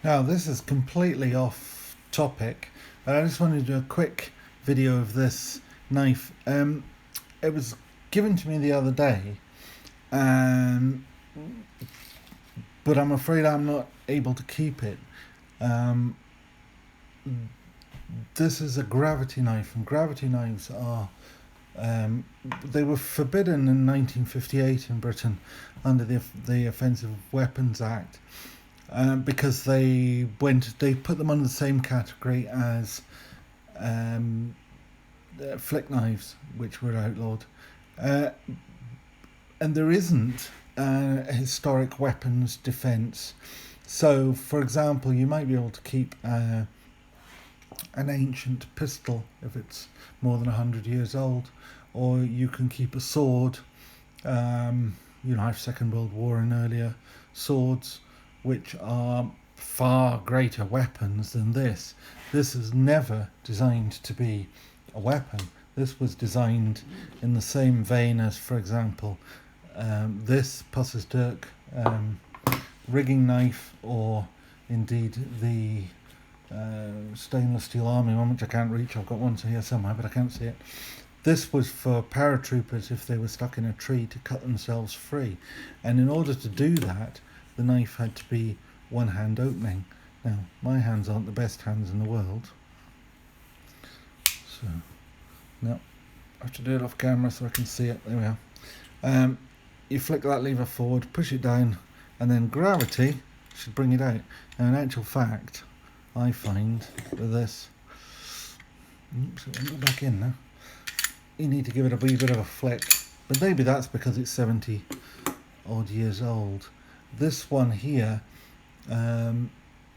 Now, this is completely off topic, but I just wanted to do a quick video of this knife. It was given to me the other day, um, but I'm afraid I'm not able to keep it. Um, this is a gravity knife, and gravity knives are they were forbidden in 1958 in Britain under the Offensive Weapons Act. Because they put them under the same category as flick knives, which were outlawed, uh, and there isn't a historic weapons defence. So, for example, you might be able to keep an ancient pistol if it's more than 100 years old, or you can keep a sword. Second World War and earlier swords, which are far greater weapons than this. This is never designed to be a weapon. This was designed in the same vein as, for example, this Pusser's Dirk rigging knife, or indeed the stainless steel army one, which I can't reach. I've got one here somewhere, but I can't see it. This was for paratroopers if they were stuck in a tree to cut themselves free. And in order to do that, the knife had to be one hand opening. Now, my hands aren't the best hands in the world. So, no, I have to do it off camera so I can see it. There we are. You flick that lever forward, push it down, and then gravity should bring it out. Now, in actual fact, I find with this, oops, it won't go back in now. You need to give it a wee bit of a flick, but maybe that's because it's 70 odd years old. This one here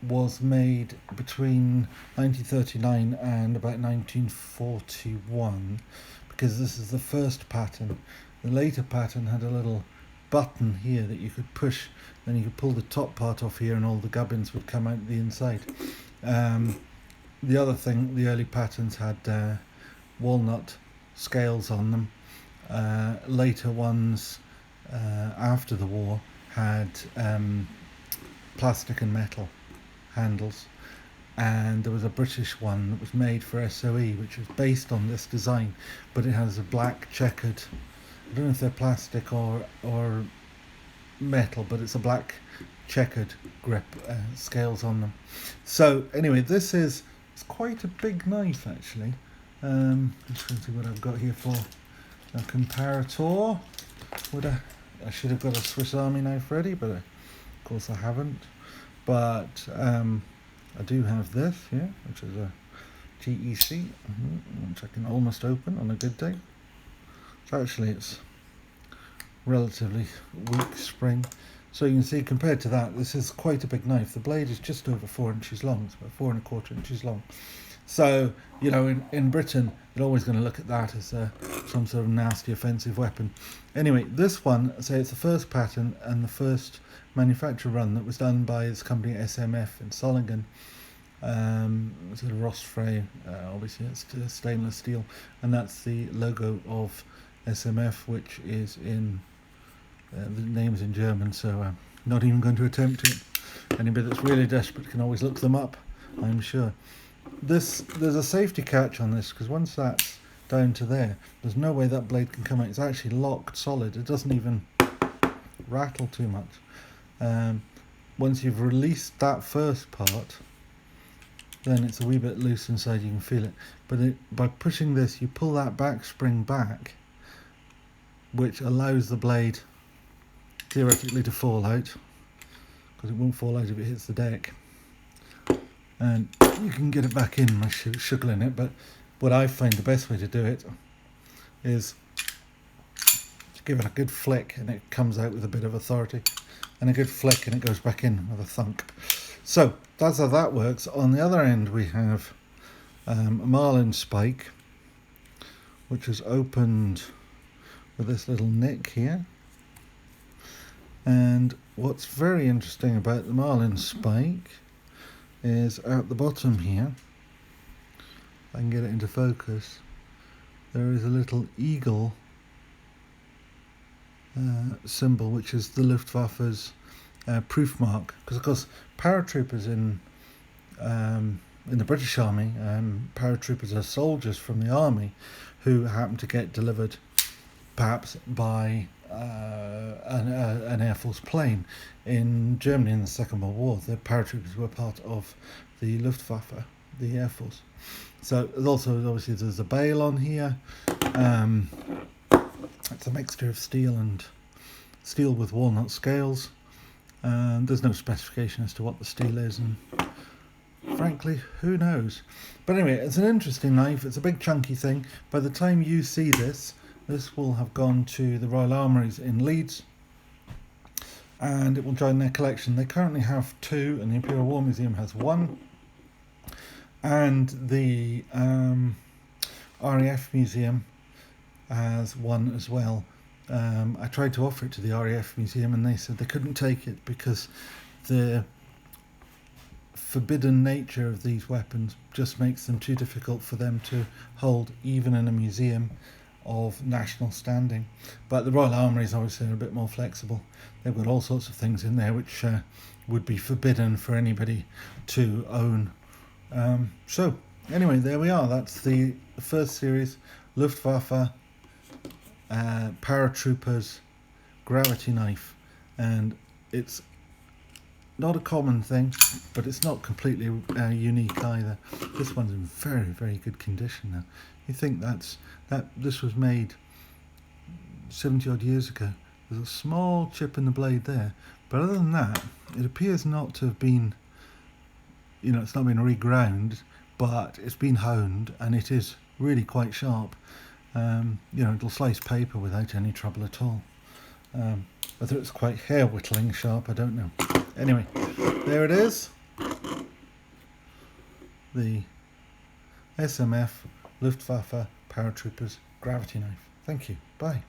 was made between 1939 and about 1941, because this is the first pattern. The later pattern had a little button here that you could push, then you could pull the top part off here and all the gubbins would come out the inside. The other thing, the early patterns had walnut scales on them. Later ones after the war had plastic and metal handles, and there was a British one that was made for SOE which was based on this design, but it has a black checkered, I don't know if they're plastic or metal, but it's a black checkered grip, scales on them. So anyway, it's quite a big knife actually. Let's see what I've got here for a comparator. I should have got a Swiss Army knife ready, but of course I haven't. But I do have this here, which is a GEC, which I can almost open on a good day. So actually it's relatively weak spring. So you can see, compared to that, this is quite a big knife. The blade is just over 4 inches long. It's about 4¼ inches long. So, in Britain, they're always going to look at that as some sort of nasty offensive weapon. Anyway, this one, say it's the first pattern and the first manufacture run that was done by this company SMF in Solingen. It's a Rostfrey, obviously it's stainless steel, and that's the logo of SMF, which is in, the name's in German, so I'm not even going to attempt it. Anybody that's really desperate can always look them up, I'm sure. There's a safety catch on this, because once that's down to there's no way that blade can come out. It's actually locked solid. It doesn't even rattle too much. Once you've released that first part, then it's a wee bit loose inside. You can feel it, but by pushing this, you pull that back spring back, which allows the blade theoretically to fall out, because it won't fall out if it hits the deck. And you can get it back in by shuggling it, but what I find the best way to do it is to give it a good flick and it comes out with a bit of authority, and a good flick and it goes back in with a thunk. So that's how that works. On the other end we have a marlin spike, which is opened with this little nick here. And what's very interesting about the marlin spike is at the bottom here, if I can get it into focus, there is a little eagle symbol, which is the Luftwaffe's proof mark, because of course paratroopers in the British Army, paratroopers are soldiers from the army who happen to get delivered perhaps by an Air Force plane. In Germany in the Second World War, the paratroopers were part of the Luftwaffe, the Air Force. So also obviously there's a bale on here. It's a mixture of steel with walnut scales. There's no specification as to what the steel is, and frankly, who knows? But anyway, it's an interesting knife. It's a big chunky thing. By the time you see this will have gone to the Royal Armouries in Leeds, and it will join their collection. They currently have 2, and the Imperial War Museum has 1, and the RAF Museum has 1 as well. I tried to offer it to the RAF Museum, and they said they couldn't take it because the forbidden nature of these weapons just makes them too difficult for them to hold, even in a museum of national standing. But the Royal Armouries obviously are a bit more flexible. They've got all sorts of things in there which would be forbidden for anybody to own. So anyway, there we are. That's the first series, Luftwaffe Paratroopers gravity knife, and it's not a common thing, but it's not completely unique either. This one's in very, very good condition now. You think this was made 70 odd years ago. There's a small chip in the blade there, but other than that, it appears not to have been, it's not been reground, but it's been honed, and it is really quite sharp. It'll slice paper without any trouble at all. Whether it's quite hair whittling sharp, I don't know. Anyway, there it is. The SMF Luftwaffe Paratroopers gravity knife. Thank you. Bye.